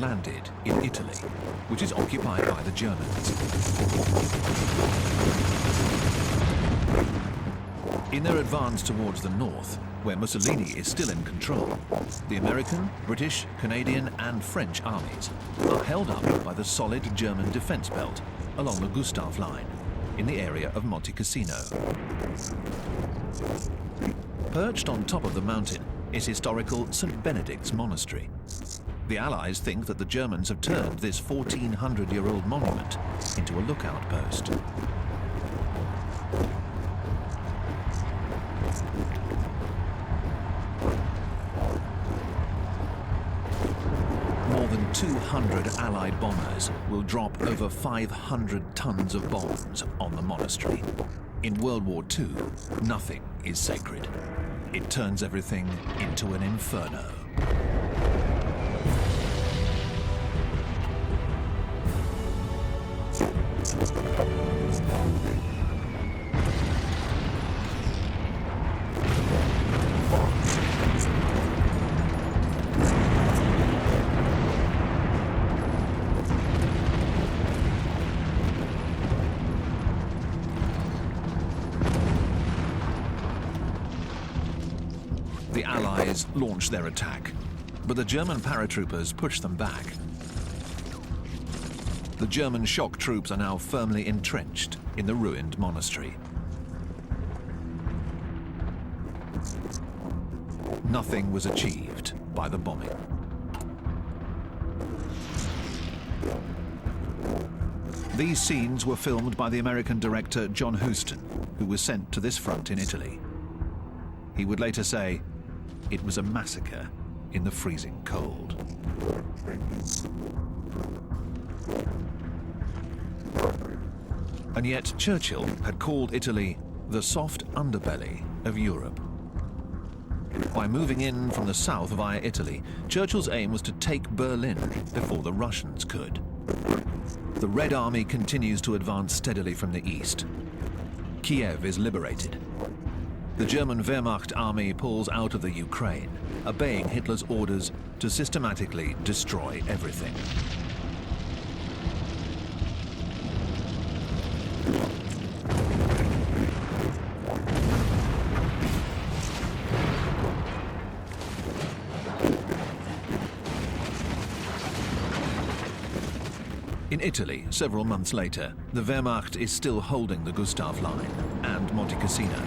landed in Italy, which is occupied by the Germans. In their advance towards the north, where Mussolini is still in control, the American, British, Canadian and French armies are held up by the solid German defense belt along the Gustav Line in the area of Monte Cassino. Perched on top of the mountain is historical St. Benedict's Monastery. The Allies think that the Germans have turned this 1400-year-old monument into a lookout post. More than 200 Allied bombers will drop over 500 tons of bombs on the monastery. In World War II, nothing is sacred. It turns everything into an inferno. The Allies launch their attack, but the German paratroopers push them back. The German shock troops are now firmly entrenched in the ruined monastery. Nothing was achieved by the bombing. These scenes were filmed by the American director John Huston, who was sent to this front in Italy. He would later say, "It was a massacre in the freezing cold." And yet Churchill had called Italy the soft underbelly of Europe. By moving in from the south via Italy, Churchill's aim was to take Berlin before the Russians could. The Red Army continues to advance steadily from the east. Kiev is liberated. The German Wehrmacht army pulls out of the Ukraine, obeying Hitler's orders to systematically destroy everything. In Italy, several months later, the Wehrmacht is still holding the Gustav Line and Monte Cassino.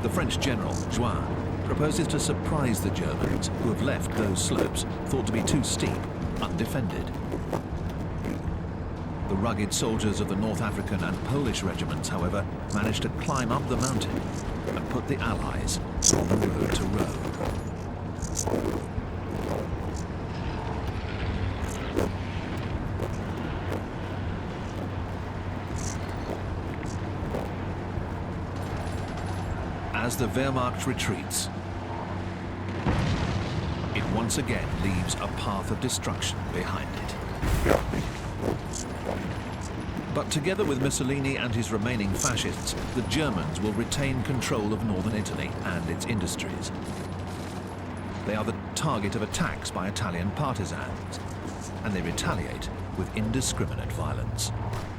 The French general, Juin, proposes to surprise the Germans, who have left those slopes, thought to be too steep, undefended. The rugged soldiers of the North African and Polish regiments, however, managed to climb up the mountain and put the Allies on the road to Rome. As the Wehrmacht retreats, it once again leaves a path of destruction behind it. But together with Mussolini and his remaining fascists, the Germans will retain control of northern Italy and its industries. They are the target of attacks by Italian partisans, and they retaliate with indiscriminate violence.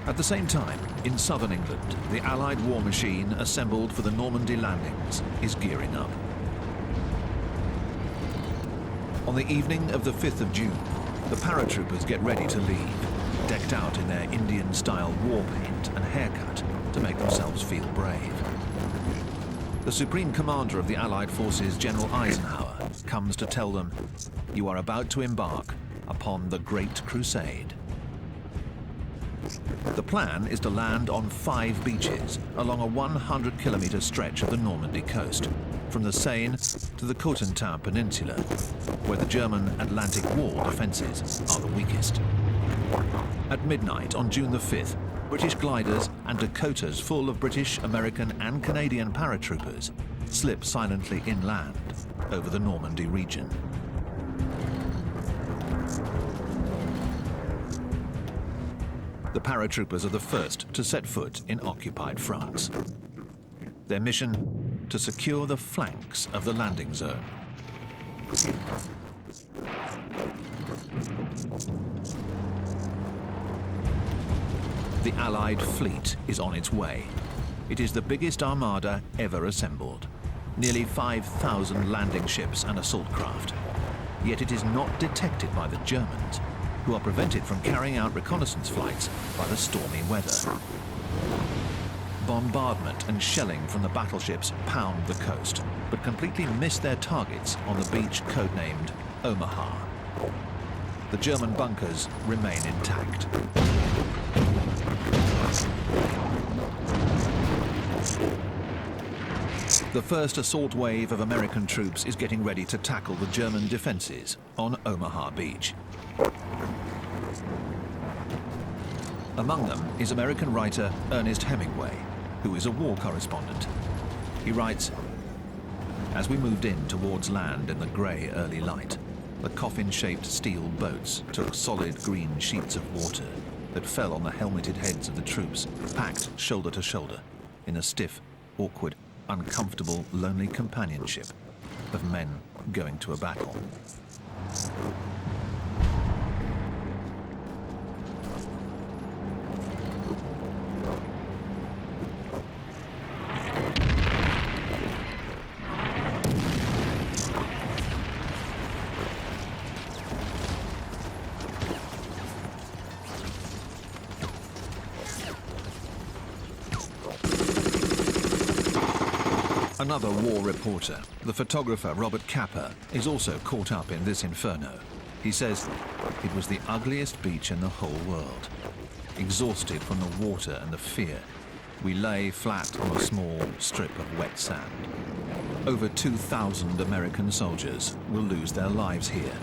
At the same time, in southern England, the Allied war machine assembled for the Normandy landings is gearing up. On the evening of the 5th of June, the paratroopers get ready to leave, decked out in their Indian-style war paint and haircut to make themselves feel brave. The Supreme Commander of the Allied forces, General Eisenhower, comes to tell them, "You are about to embark upon the Great Crusade." The plan is to land on 5 beaches along a 100-kilometer stretch of the Normandy coast, from the Seine to the Cotentin Peninsula, where the German Atlantic Wall defenses are the weakest. At midnight on June the 5th, British gliders and Dakotas full of British, American and Canadian paratroopers slip silently inland over the Normandy region. The paratroopers are the first to set foot in occupied France. Their mission, to secure the flanks of the landing zone. The Allied fleet is on its way. It is the biggest armada ever assembled. Nearly 5,000 landing ships and assault craft. Yet it is not detected by the Germans, who are prevented from carrying out reconnaissance flights by the stormy weather. Bombardment and shelling from the battleships pound the coast, but completely miss their targets on the beach codenamed Omaha. The German bunkers remain intact. The first assault wave of American troops is getting ready to tackle the German defenses on Omaha Beach. Among them is American writer Ernest Hemingway, who is a war correspondent. He writes, "As we moved in towards land in the grey early light, the coffin-shaped steel boats took solid green sheets of water that fell on the helmeted heads of the troops, packed shoulder to shoulder in a stiff, awkward, uncomfortable, lonely companionship of men going to a battle." Another war reporter, the photographer Robert Capa, is also caught up in this inferno. He says, "It was the ugliest beach in the whole world. Exhausted from the water and the fear, we lay flat on a small strip of wet sand. Over 2,000 American soldiers will lose their lives here.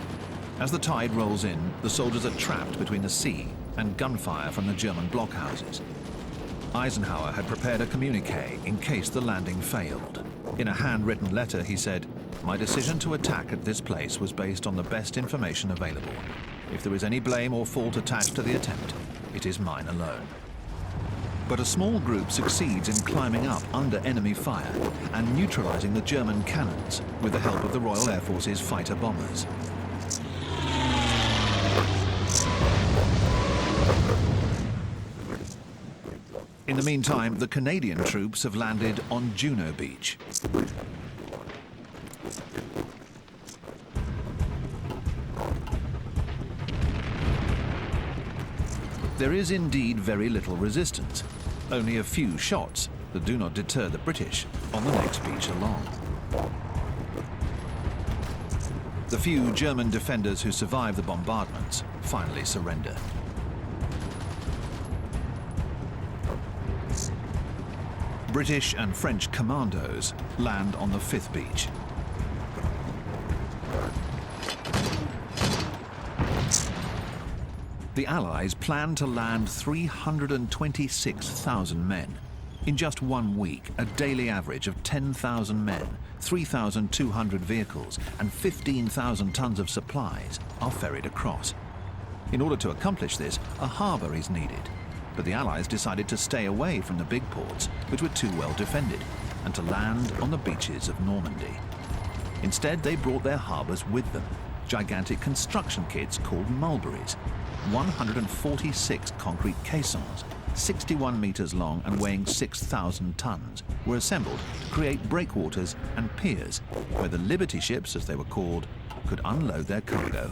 As the tide rolls in, the soldiers are trapped between the sea and gunfire from the German blockhouses. Eisenhower had prepared a communique in case the landing failed. In a handwritten letter, he said, 'My decision to attack at this place was based on the best information available. If there is any blame or fault attached to the attempt, it is mine alone.' But a small group succeeds in climbing up under enemy fire and neutralizing the German cannons with the help of the Royal Air Force's fighter bombers. In the meantime, the Canadian troops have landed on Juno Beach. There is indeed very little resistance, only a few shots that do not deter the British on the next beach along. The few German defenders who survive the bombardments finally surrender. British and French commandos land on the fifth beach. The Allies plan to land 326,000 men. In just 1 week, a daily average of 10,000 men, 3,200 vehicles, and 15,000 tons of supplies are ferried across. In order to accomplish this, a harbour is needed. But the Allies decided to stay away from the big ports, which were too well defended, and to land on the beaches of Normandy. Instead, they brought their harbours with them, gigantic construction kits called mulberries. 146 concrete caissons, 61 meters long and weighing 6,000 tons, were assembled to create breakwaters and piers, where the Liberty ships, as they were called, could unload their cargo.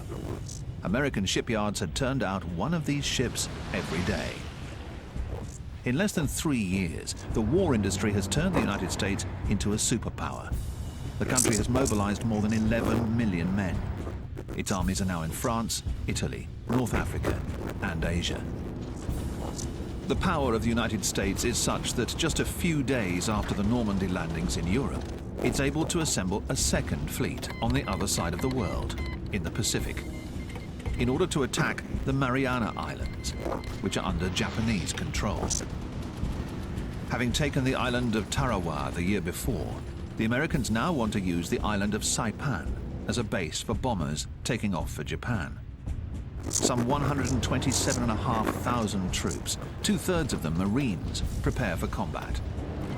American shipyards had turned out one of these ships every day. In less than 3 years, the war industry has turned the United States into a superpower. The country has mobilized more than 11 million men. Its armies are now in France, Italy, North Africa, and Asia. The power of the United States is such that just a few days after the Normandy landings in Europe, it's able to assemble a second fleet on the other side of the world, in the Pacific, in order to attack the Mariana Islands, which are under Japanese control. Having taken the island of Tarawa the year before, the Americans now want to use the island of Saipan as a base for bombers taking off for Japan. Some 127,500 troops, 2/3 of them Marines, prepare for combat.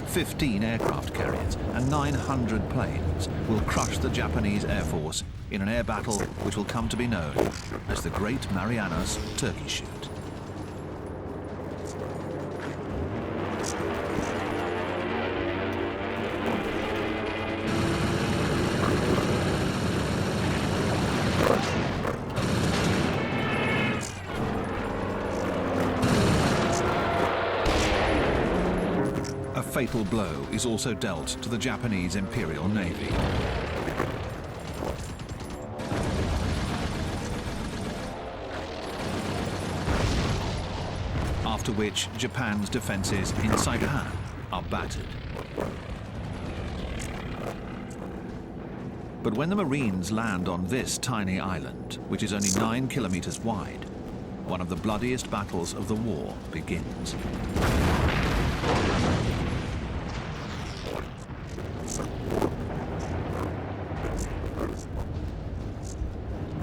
15 aircraft carriers and 900 planes will crush the Japanese Air Force in an air battle which will come to be known as the Great Marianas Turkey Shoot. fatal blow is also dealt to the Japanese Imperial Navy. After which Japan's defences in Saipan are battered. But when the Marines land on this tiny island, which is only 9 kilometers wide, one of the bloodiest battles of the war begins.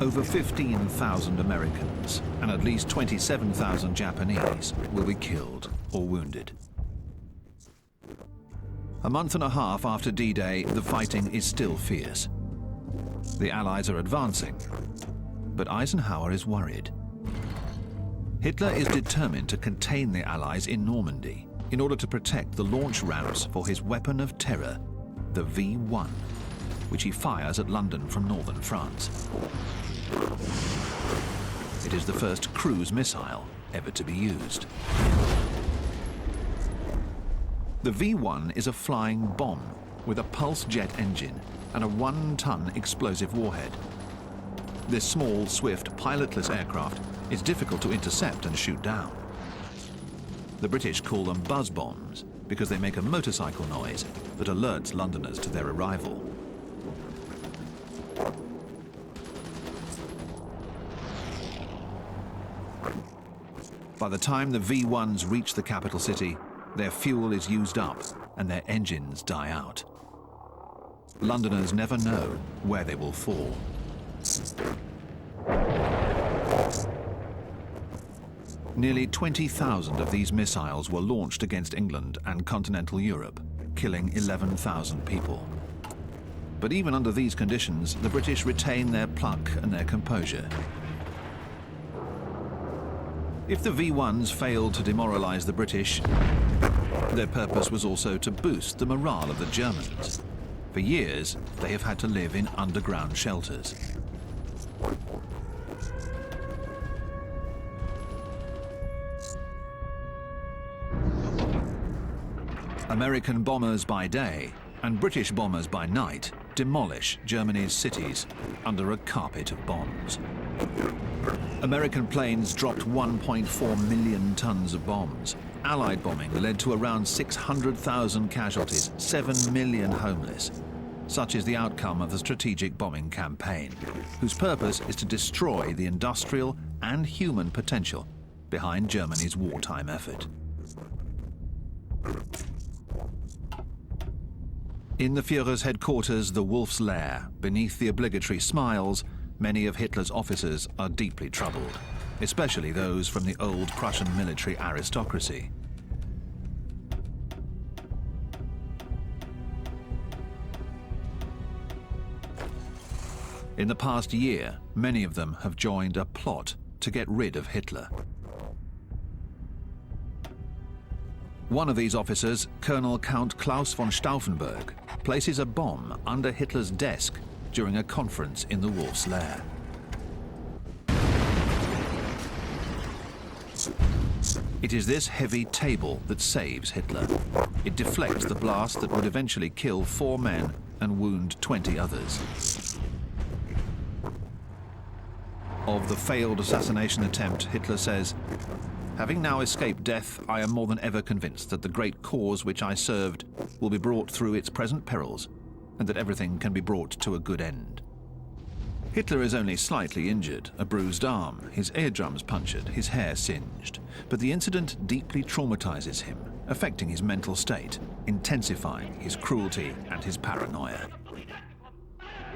Over 15,000 Americans and at least 27,000 Japanese will be killed or wounded. A month and a half after D-Day, the fighting is still fierce. The Allies are advancing, but Eisenhower is worried. Hitler is determined to contain the Allies in Normandy in order to protect the launch ramps for his weapon of terror, the V1, which he fires at London from northern France. It is the first cruise missile ever to be used. The V1 is a flying bomb with a pulse jet engine and a 1-ton explosive warhead. This small, swift, pilotless aircraft is difficult to intercept and shoot down. The British call them buzz bombs because they make a motorcycle noise that alerts Londoners to their arrival. By the time the V1s reach the capital city, their fuel is used up and their engines die out. Londoners never know where they will fall. Nearly 20,000 of these missiles were launched against England and continental Europe, killing 11,000 people. But even under these conditions, the British retain their pluck and their composure. If the V1s failed to demoralize the British, their purpose was also to boost the morale of the Germans. For years, they have had to live in underground shelters. American bombers by day and British bombers by night demolish Germany's cities under a carpet of bombs. American planes dropped 1.4 million tons of bombs. Allied bombing led to around 600,000 casualties, 7 million homeless. Such is the outcome of the strategic bombing campaign, whose purpose is to destroy the industrial and human potential behind Germany's wartime effort. In the Führer's headquarters, the Wolf's Lair, beneath the obligatory smiles, many of Hitler's officers are deeply troubled, especially those from the old Prussian military aristocracy. In the past year, many of them have joined a plot to get rid of Hitler. One of these officers, Colonel Count Klaus von Stauffenberg, places a bomb under Hitler's desk during a conference in the Wolf's Lair. It is this heavy table that saves Hitler. It deflects the blast that would eventually kill 4 men and wound 20 others. Of the failed assassination attempt, Hitler says, "Having now escaped death, I am more than ever convinced that the great cause which I served will be brought through its present perils, and that everything can be brought to a good end." Hitler is only slightly injured, a bruised arm, his eardrums punctured, his hair singed. But the incident deeply traumatizes him, affecting his mental state, intensifying his cruelty and his paranoia.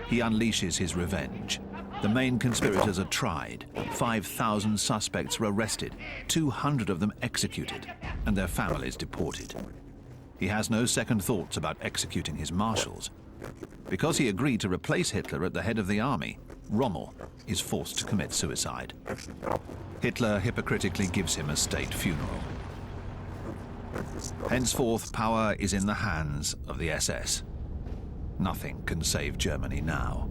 He unleashes his revenge. The main conspirators are tried, 5,000 suspects are arrested, 200 of them executed, and their families deported. He has no second thoughts about executing his marshals. Because he agreed to replace Hitler at the head of the army, Rommel is forced to commit suicide. Hitler hypocritically gives him a state funeral. Henceforth, power is in the hands of the SS. Nothing can save Germany now.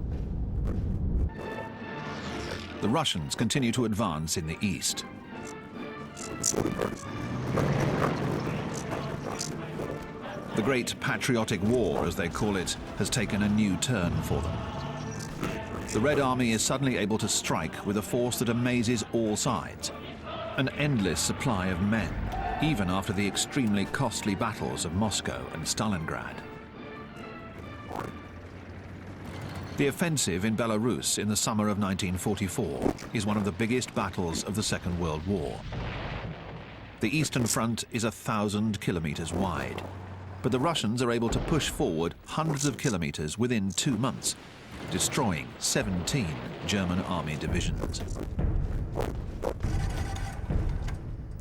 The Russians continue to advance in the east. The Great Patriotic War, as they call it, has taken a new turn for them. The Red Army is suddenly able to strike with a force that amazes all sides. An endless supply of men, even after the extremely costly battles of Moscow and Stalingrad. The offensive in Belarus in the summer of 1944 is one of the biggest battles of the Second World War. The Eastern Front is 1,000 kilometers wide, but the Russians are able to push forward hundreds of kilometers within 2 months, destroying 17 German army divisions.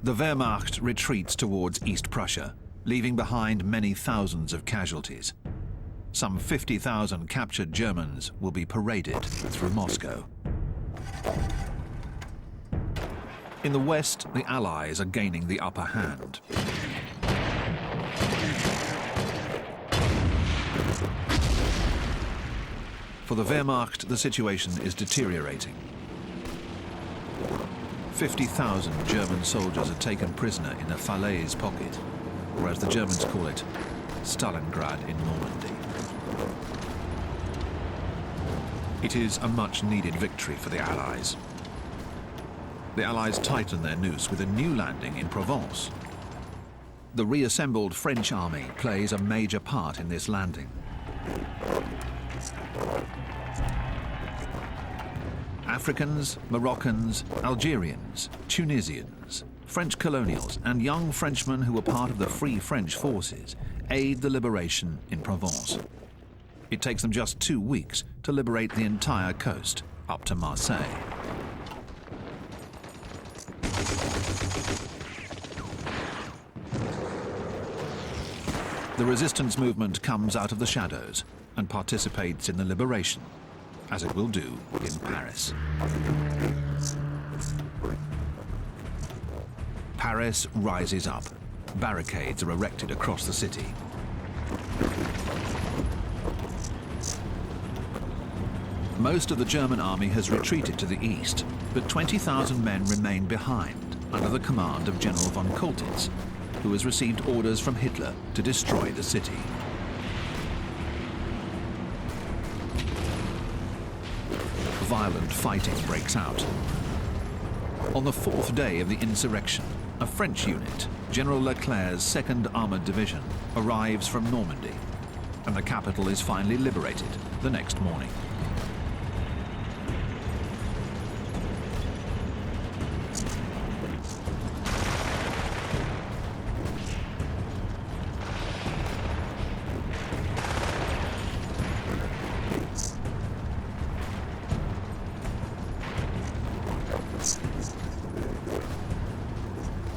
The Wehrmacht retreats towards East Prussia, leaving behind many thousands of casualties. Some 50,000 captured Germans will be paraded through Moscow. In the west, the Allies are gaining the upper hand. For the Wehrmacht, the situation is deteriorating. 50,000 German soldiers are taken prisoner in the Falaise pocket, or as the Germans call it, Stalingrad in Normandy. It is a much-needed victory for the Allies. The Allies tighten their noose with a new landing in Provence. The reassembled French army plays a major part in this landing. Africans, Moroccans, Algerians, Tunisians, French colonials, and young Frenchmen who were part of the Free French forces aid the liberation in Provence. It takes them just 2 weeks to liberate the entire coast up to Marseille. The resistance movement comes out of the shadows and participates in the liberation, as it will do in Paris. Paris rises up. Barricades are erected across the city. Most of the German army has retreated to the east, but 20,000 men remain behind under the command of General von Choltitz, who has received orders from Hitler to destroy the city. Violent fighting breaks out. On the 4th day of the insurrection, a French unit, General Leclerc's 2nd Armored Division, arrives from Normandy, and the capital is finally liberated the next morning.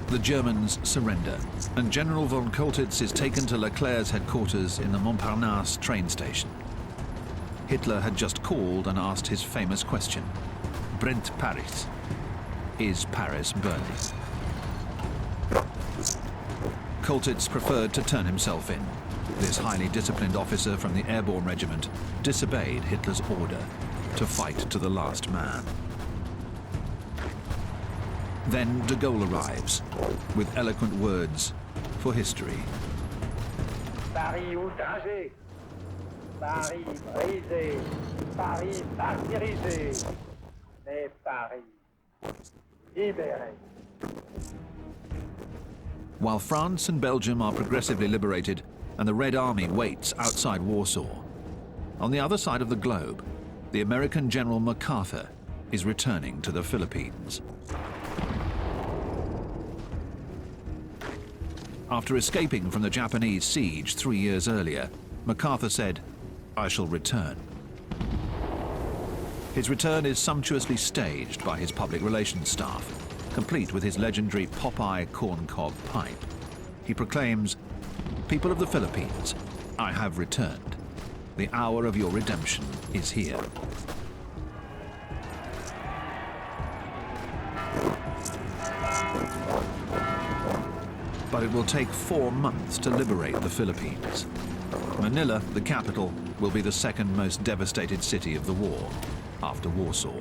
The Germans surrender, and General von Choltitz is taken to Leclerc's headquarters in the Montparnasse train station. Hitler had just called and asked his famous question: "Brennt Paris? Is Paris burning?" Choltitz preferred to turn himself in. This highly disciplined officer from the Airborne Regiment disobeyed Hitler's order to fight to the last man. Then de Gaulle arrives, with eloquent words for history. Paris outragé, Paris brisé, Paris martyrisé, mais Paris libéré. While France and Belgium are progressively liberated and the Red Army waits outside Warsaw, on the other side of the globe, the American General MacArthur is returning to the Philippines. After escaping from the Japanese siege 3 years earlier, MacArthur said, "I shall return." His return is sumptuously staged by his public relations staff, complete with his legendary Popeye corncob pipe. He proclaims, "People of the Philippines, I have returned. The hour of your redemption is here." But it will take 4 months to liberate the Philippines. Manila, the capital, will be the second most devastated city of the war, after Warsaw.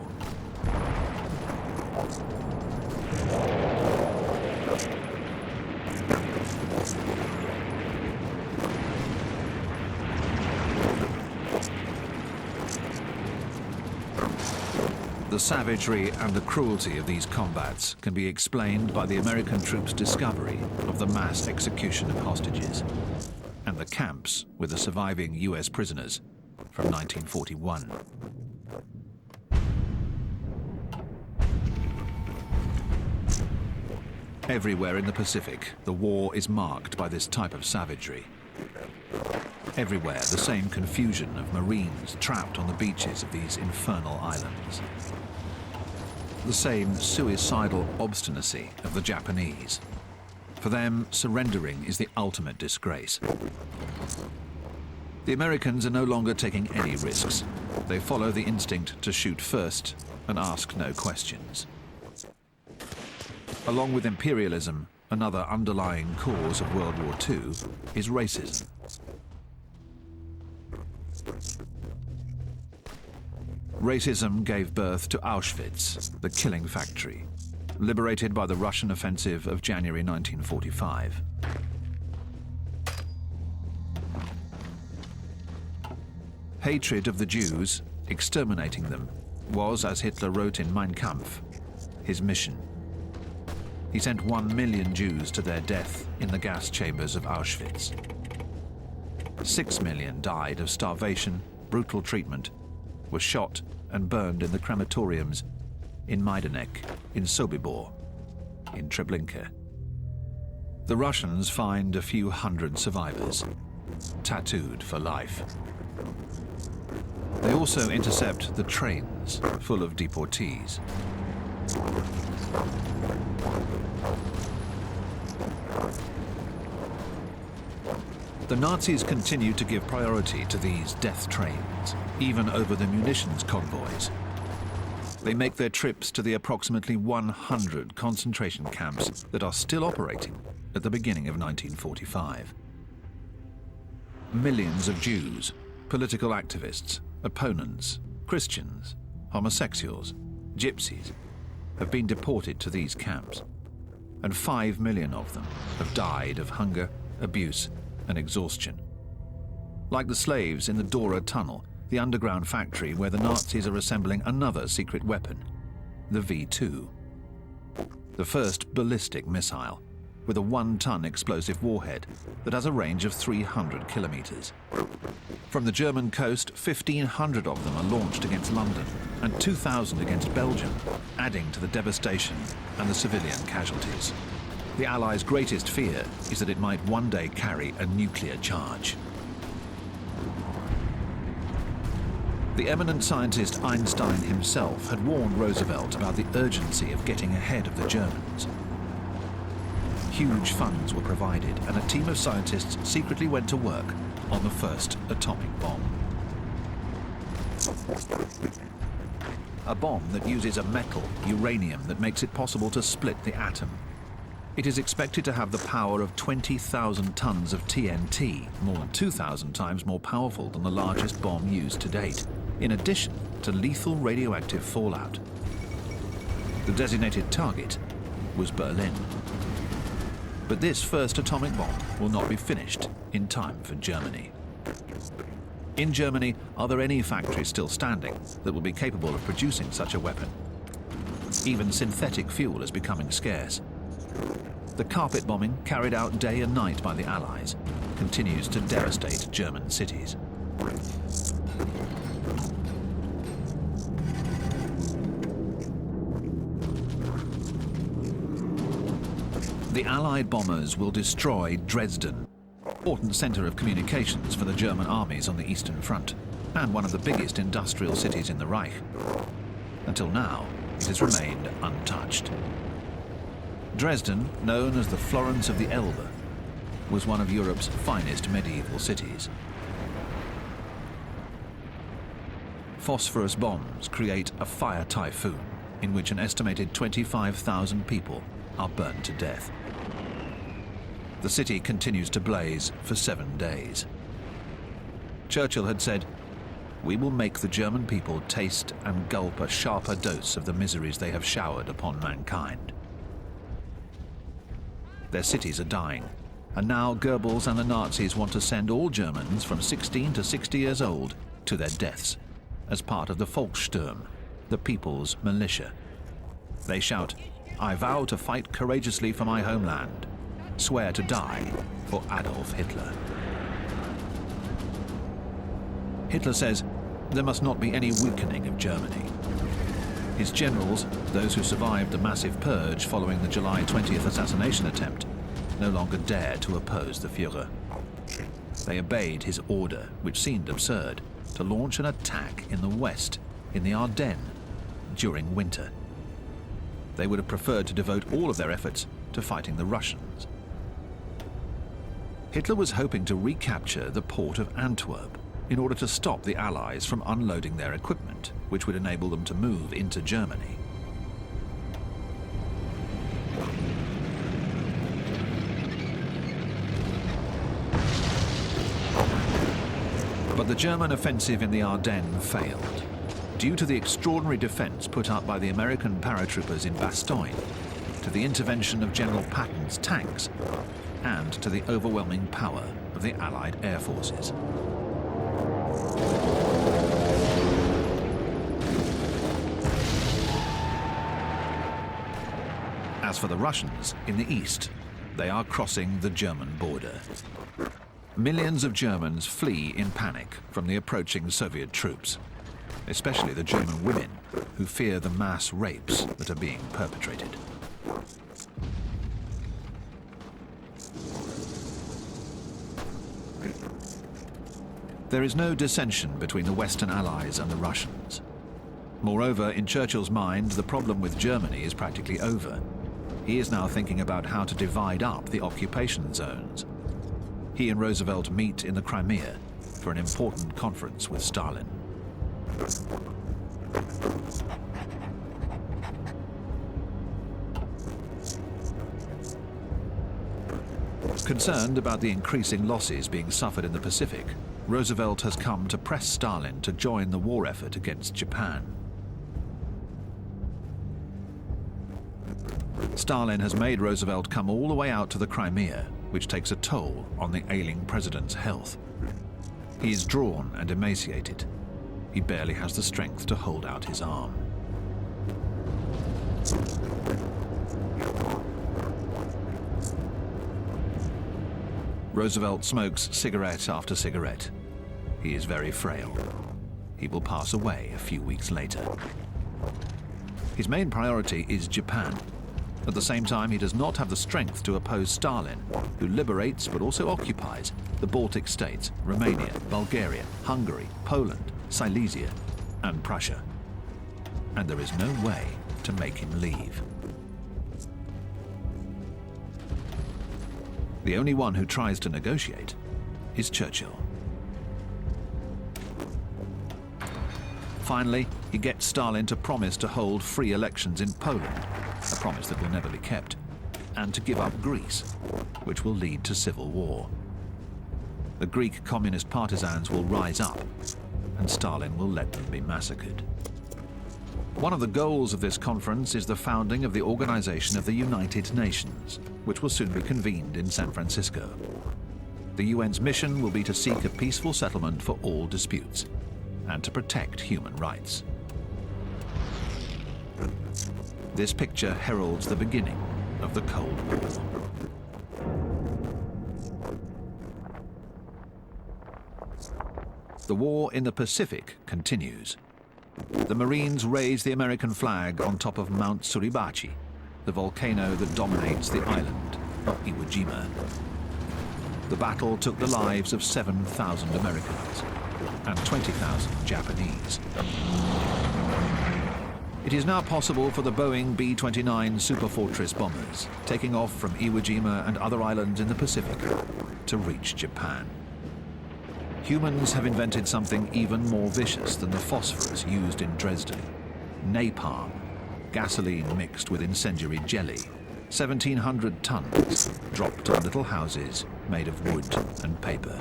The savagery and the cruelty of these combats can be explained by the American troops' discovery of the mass execution of hostages and the camps with the surviving US prisoners from 1941. Everywhere in the Pacific, the war is marked by this type of savagery. Everywhere, the same confusion of Marines trapped on the beaches of these infernal islands. The same suicidal obstinacy of the Japanese. For them, surrendering is the ultimate disgrace. The Americans are no longer taking any risks. They follow the instinct to shoot first and ask no questions. Along with imperialism, another underlying cause of World War II is racism. Racism gave birth to Auschwitz, the killing factory, liberated by the Russian offensive of January 1945. Hatred of the Jews, exterminating them, was, as Hitler wrote in Mein Kampf, his mission. He sent 1 million Jews to their death in the gas chambers of Auschwitz. 6 million died of starvation, brutal treatment, were shot and burned in the crematoriums in Majdanek, in Sobibor, in Treblinka. The Russians find a few hundred survivors, tattooed for life. They also intercept the trains full of deportees. The Nazis continue to give priority to these death trains, even over the munitions convoys. They make their trips to the approximately 100 concentration camps that are still operating at the beginning of 1945. Millions of Jews, political activists, opponents, Christians, homosexuals, gypsies have been deported to these camps, and 5 million of them have died of hunger, abuse, and exhaustion. Like the slaves in the Dora Tunnel, the underground factory where the Nazis are assembling another secret weapon, the V2. The first ballistic missile, with a 1-ton explosive warhead that has a range of 300 kilometers. From the German coast, 1,500 of them are launched against London and 2,000 against Belgium, adding to the devastation and the civilian casualties. The Allies' greatest fear is that it might one day carry a nuclear charge. The eminent scientist Einstein himself had warned Roosevelt about the urgency of getting ahead of the Germans. Huge funds were provided, and a team of scientists secretly went to work on the first atomic bomb. A bomb that uses a metal, uranium, that makes it possible to split the atom. It is expected to have the power of 20,000 tons of TNT, more than 2,000 times more powerful than the largest bomb used to date, in addition to lethal radioactive fallout. The designated target was Berlin. But this first atomic bomb will not be finished in time for Germany. In Germany, are there any factories still standing that will be capable of producing such a weapon? Even synthetic fuel is becoming scarce. The carpet bombing, carried out day and night by the Allies, continues to devastate German cities. The Allied bombers will destroy Dresden, an important center of communications for the German armies on the Eastern Front, and one of the biggest industrial cities in the Reich. Until now, it has remained untouched. Dresden, known as the Florence of the Elbe, was one of Europe's finest medieval cities. Phosphorus bombs create a fire typhoon in which an estimated 25,000 people are burned to death. The city continues to blaze for 7 days. Churchill had said, "We will make the German people taste and gulp a sharper dose of the miseries they have showered upon mankind." Their cities are dying, and now Goebbels and the Nazis want to send all Germans from 16 to 60 years old to their deaths as part of the Volkssturm, the People's Militia. They shout, "I vow to fight courageously for my homeland. Swear to die for Adolf Hitler." Hitler says there must not be any weakening of Germany. His generals, those who survived the massive purge following the July 20th assassination attempt, no longer dared to oppose the Führer. They obeyed his order, which seemed absurd, to launch an attack in the west, in the Ardennes, during winter. They would have preferred to devote all of their efforts to fighting the Russians. Hitler was hoping to recapture the port of Antwerp in order to stop the Allies from unloading their equipment, which would enable them to move into Germany. But the German offensive in the Ardennes failed, due to the extraordinary defense put up by the American paratroopers in Bastogne, to the intervention of General Patton's tanks, and to the overwhelming power of the Allied air forces. As for the Russians in the east, they are crossing the German border. Millions of Germans flee in panic from the approaching Soviet troops, especially the German women who fear the mass rapes that are being perpetrated. There is no dissension between the Western Allies and the Russians. Moreover, in Churchill's mind, the problem with Germany is practically over. He is now thinking about how to divide up the occupation zones. He and Roosevelt meet in the Crimea for an important conference with Stalin. Concerned about the increasing losses being suffered in the Pacific, Roosevelt has come to press Stalin to join the war effort against Japan. Stalin has made Roosevelt come all the way out to the Crimea, which takes a toll on the ailing president's health. He is drawn and emaciated. He barely has the strength to hold out his arm. Roosevelt smokes cigarette after cigarette. He is very frail. He will pass away a few weeks later. His main priority is Japan. At the same time, he does not have the strength to oppose Stalin, who liberates but also occupies the Baltic states, Romania, Bulgaria, Hungary, Poland, Silesia, and Prussia. And there is no way to make him leave. The only one who tries to negotiate is Churchill. Finally, he gets Stalin to promise to hold free elections in Poland, a promise that will never be kept, and to give up Greece, which will lead to civil war. The Greek communist partisans will rise up, and Stalin will let them be massacred. One of the goals of this conference is the founding of the Organization of the United Nations, which will soon be convened in San Francisco. The UN's mission will be to seek a peaceful settlement for all disputes, and to protect human rights. This picture heralds the beginning of the Cold War. The war in the Pacific continues. The Marines raise the American flag on top of Mount Suribachi, the volcano that dominates the island of Iwo Jima. The battle took the lives of 7,000 Americans and 20,000 Japanese. It is now possible for the Boeing B-29 Superfortress bombers, taking off from Iwo Jima and other islands in the Pacific, to reach Japan. Humans have invented something even more vicious than the phosphorus used in Dresden: napalm, gasoline mixed with incendiary jelly, 1,700 tons dropped on little houses made of wood and paper.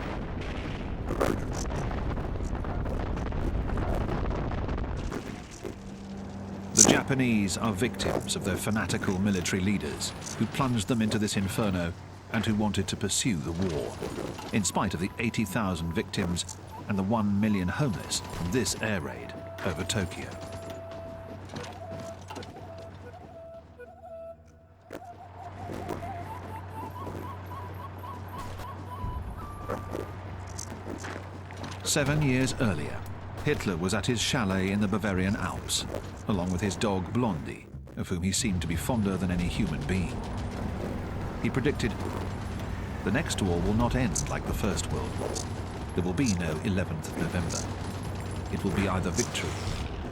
The Japanese are victims of their fanatical military leaders who plunged them into this inferno and who wanted to pursue the war, in spite of the 80,000 victims and the 1 million homeless from this air raid over Tokyo. 7 years earlier, Hitler was at his chalet in the Bavarian Alps, along with his dog Blondie, of whom he seemed to be fonder than any human being. He predicted, "The next war will not end like the First World War. There will be no 11th of November. It will be either victory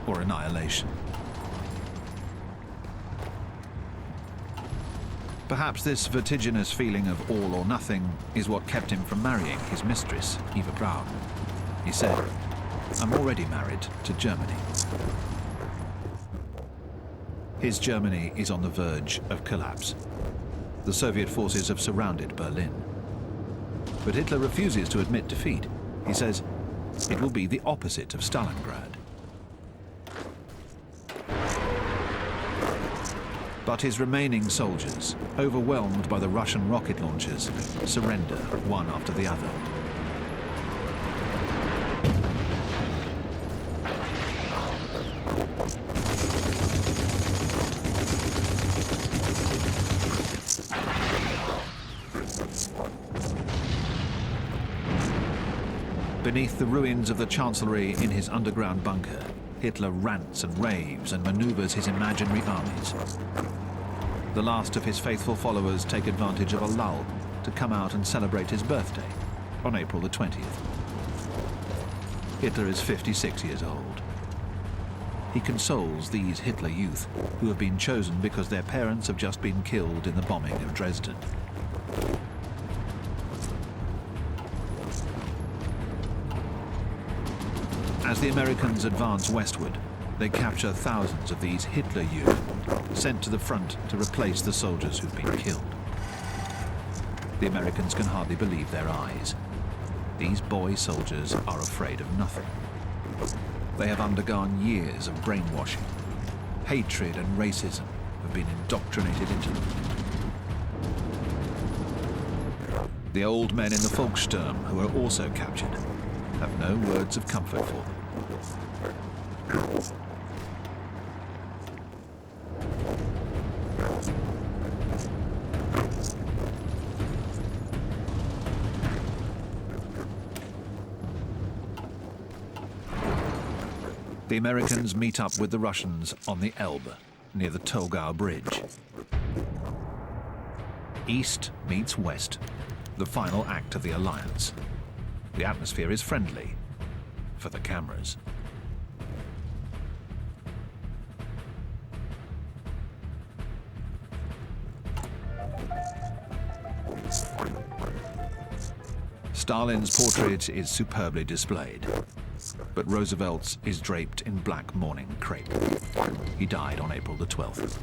or annihilation." Perhaps this vertiginous feeling of all or nothing is what kept him from marrying his mistress, Eva Braun. He said, "I'm already married to Germany." His Germany is on the verge of collapse. The Soviet forces have surrounded Berlin. But Hitler refuses to admit defeat. He says it will be the opposite of Stalingrad. But his remaining soldiers, overwhelmed by the Russian rocket launchers, surrender one after the other. Beneath the ruins of the Chancellery in his underground bunker, Hitler rants and raves and maneuvers his imaginary armies. The last of his faithful followers take advantage of a lull to come out and celebrate his birthday on April the 20th. Hitler is 56 years old. He consoles these Hitler youth who have been chosen because their parents have just been killed in the bombing of Dresden. As the Americans advance westward, they capture thousands of these Hitler youth sent to the front to replace the soldiers who've been killed. The Americans can hardly believe their eyes. These boy soldiers are afraid of nothing. They have undergone years of brainwashing. Hatred and racism have been indoctrinated into them. The old men in the Volkssturm, who are also captured, have no words of comfort for them. The Americans meet up with the Russians on the Elbe, near the Togau Bridge. East meets west, the final act of the alliance. The atmosphere is friendly for the cameras. Stalin's portrait is superbly displayed, but Roosevelt's is draped in black mourning crepe. He died on April the 12th.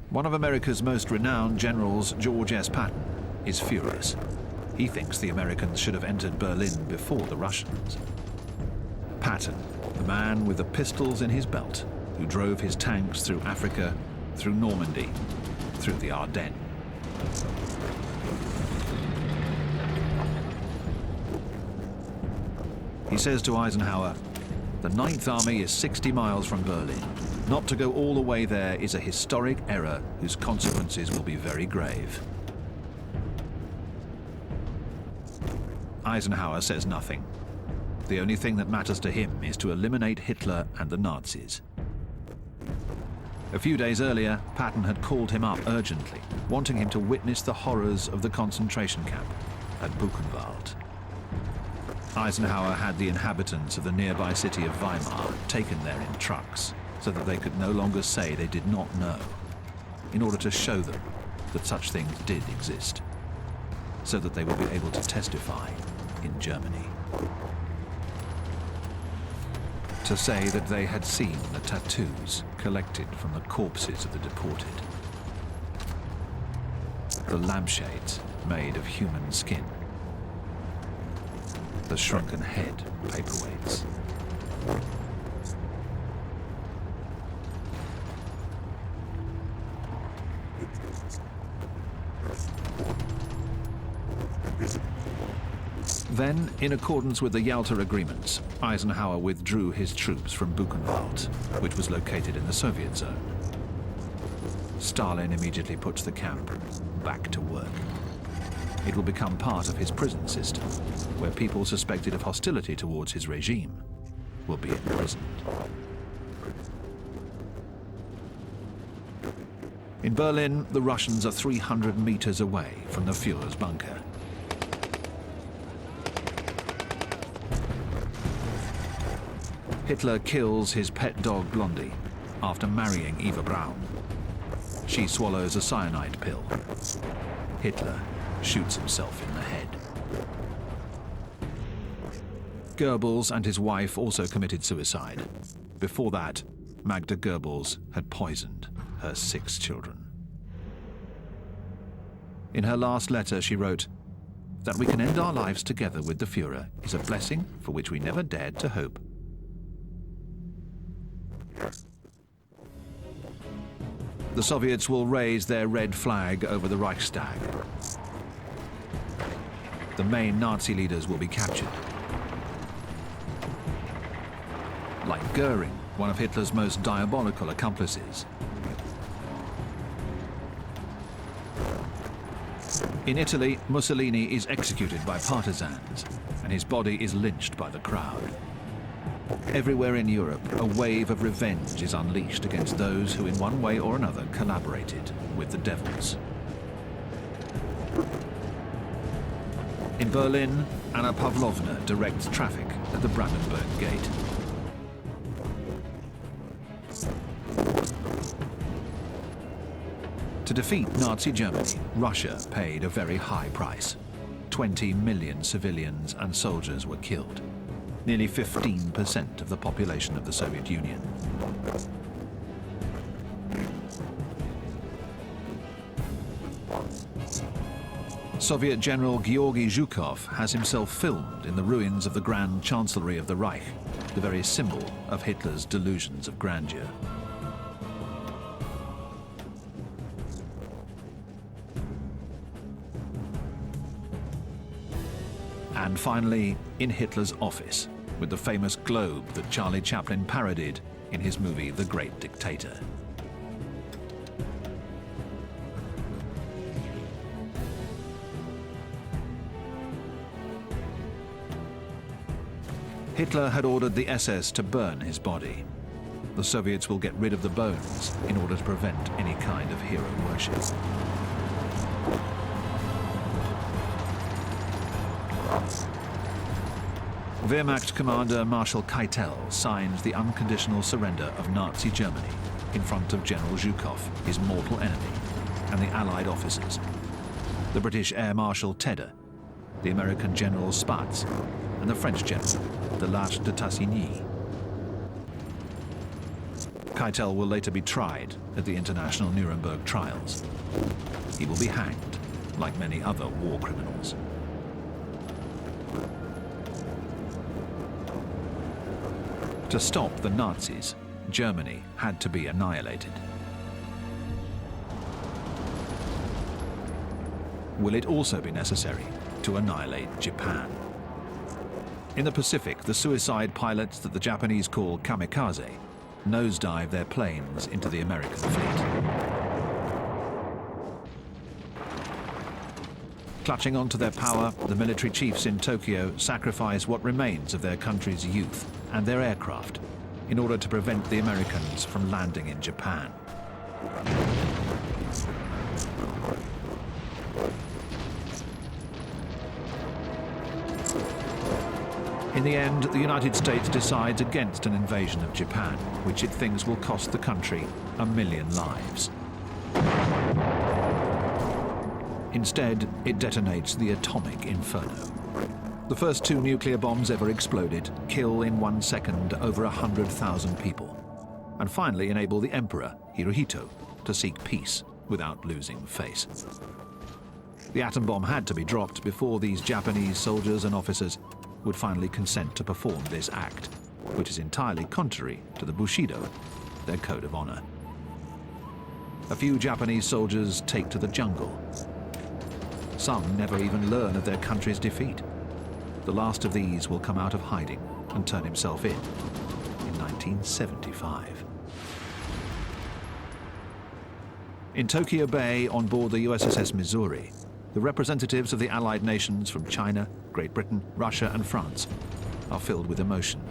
One of America's most renowned generals, George S. Patton, is furious. He thinks the Americans should have entered Berlin before the Russians. Patton, the man with the pistols in his belt, who drove his tanks through Africa, through Normandy, through the Ardennes. He says to Eisenhower, "The Ninth Army is 60 miles from Berlin. Not to go all the way there is a historic error whose consequences will be very grave." Eisenhower says nothing. The only thing that matters to him is to eliminate Hitler and the Nazis. A few days earlier, Patton had called him up urgently, wanting him to witness the horrors of the concentration camp at Buchenwald. Eisenhower had the inhabitants of the nearby city of Weimar taken there in trucks so that they could no longer say they did not know, in order to show them that such things did exist, so that they would be able to testify in Germany. To say that they had seen the tattoos collected from the corpses of the deported. The lampshades made of human skin. The shrunken head paperweights. Then, in accordance with the Yalta agreements, Eisenhower withdrew his troops from Buchenwald, which was located in the Soviet zone. Stalin immediately puts the camp back to work. it will become part of his prison system, where people suspected of hostility towards his regime will be imprisoned. In Berlin, the Russians are 300 meters away from the Führer's bunker. Hitler kills his pet dog Blondie after marrying Eva Braun. She swallows a cyanide pill. Hitler shoots himself in the head. Goebbels and his wife also committed suicide. Before that, Magda Goebbels had poisoned her 6 children. In her last letter, she wrote, "That we can end our lives together with the Führer is a blessing for which we never dared to hope." The Soviets will raise their red flag over the Reichstag. The main Nazi leaders will be captured. Like Goering, one of Hitler's most diabolical accomplices. In Italy, Mussolini is executed by partisans, and his body is lynched by the crowd. Everywhere in Europe, a wave of revenge is unleashed against those who in one way or another collaborated with the devils. In Berlin, Anna Pavlovna directs traffic at the Brandenburg Gate. To defeat Nazi Germany, Russia paid a very high price. 20 million civilians and soldiers were killed. Nearly 15% of the population of the Soviet Union. Soviet General Georgy Zhukov has himself filmed in the ruins of the Grand Chancellery of the Reich, the very symbol of Hitler's delusions of grandeur. And finally, in Hitler's office, with the famous globe that Charlie Chaplin parodied in his movie The Great Dictator. Hitler had ordered the SS to burn his body. The Soviets will get rid of the bones in order to prevent any kind of hero worship. Wehrmacht commander Marshal Keitel signs the unconditional surrender of Nazi Germany in front of General Zhukov, his mortal enemy, and the Allied officers. The British Air Marshal Tedder, the American General Spaatz, and the French General, de Lache de Tassigny. Keitel will later be tried at the International Nuremberg trials. He will be hanged, like many other war criminals. To stop the Nazis, Germany had to be annihilated. Will it also be necessary to annihilate Japan? In the Pacific, the suicide pilots that the Japanese call kamikaze nosedive their planes into the American fleet. Clutching onto their power, the military chiefs in Tokyo sacrifice what remains of their country's youth and their aircraft in order to prevent the Americans from landing in Japan. In the end, the United States decides against an invasion of Japan, which it thinks will cost the country 1 million lives. Instead, it detonates the atomic inferno. The first 2 nuclear bombs ever exploded kill in 1 second over 100,000 people, and finally enable the Emperor, Hirohito, to seek peace without losing face. The atom bomb had to be dropped before these Japanese soldiers and officers would finally consent to perform this act, which is entirely contrary to the Bushido, their code of honor. A few Japanese soldiers take to the jungle. Some never even learn of their country's defeat. The last of these will come out of hiding and turn himself in 1975. In Tokyo Bay on board the USS Missouri, the representatives of the Allied nations from China, Great Britain, Russia and France are filled with emotion.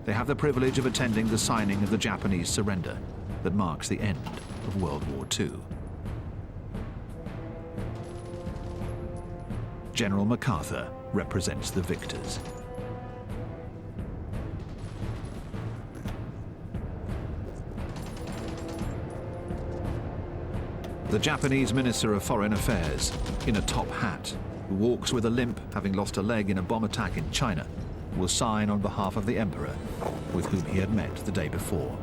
They have the privilege of attending the signing of the Japanese surrender that marks the end of World War II. General MacArthur represents the victors. The Japanese Minister of Foreign Affairs, in a top hat, who walks with a limp, having lost a leg in a bomb attack in China, will sign on behalf of the Emperor, with whom he had met the day before.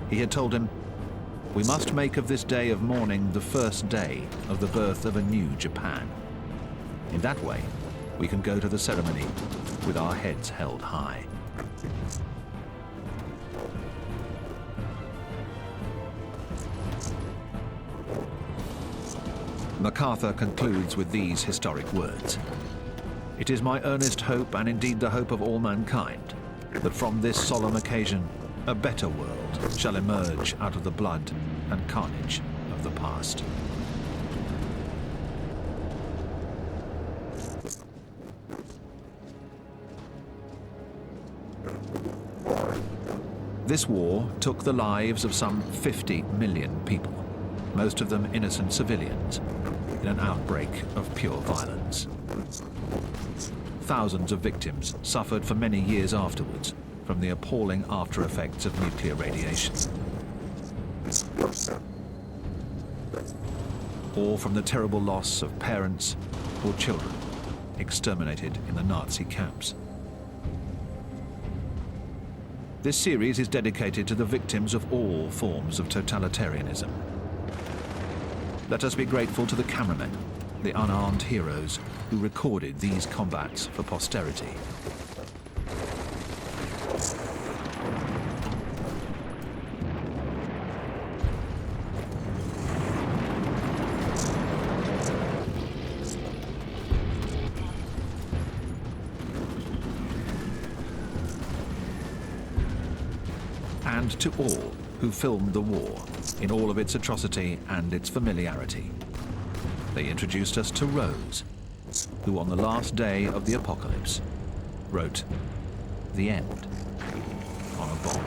He had told him, "We must make of this day of mourning the first day of the birth of a new Japan. In that way, we can go to the ceremony with our heads held high." MacArthur concludes with these historic words: "It is my earnest hope, and indeed the hope of all mankind, that from this solemn occasion a better world shall emerge out of the blood and carnage of the past." This war took the lives of some 50 million people, most of them innocent civilians, in an outbreak of pure violence. Thousands of victims suffered for many years afterwards from the appalling after effects of nuclear radiation, or from the terrible loss of parents or children exterminated in the Nazi camps. This series is dedicated to the victims of all forms of totalitarianism. Let us be grateful to the cameramen, the unarmed heroes who recorded these combats for posterity. And to all who filmed the war in all of its atrocity and its familiarity. They introduced us to Rose, who on the last day of the apocalypse wrote "The End" on a bomb.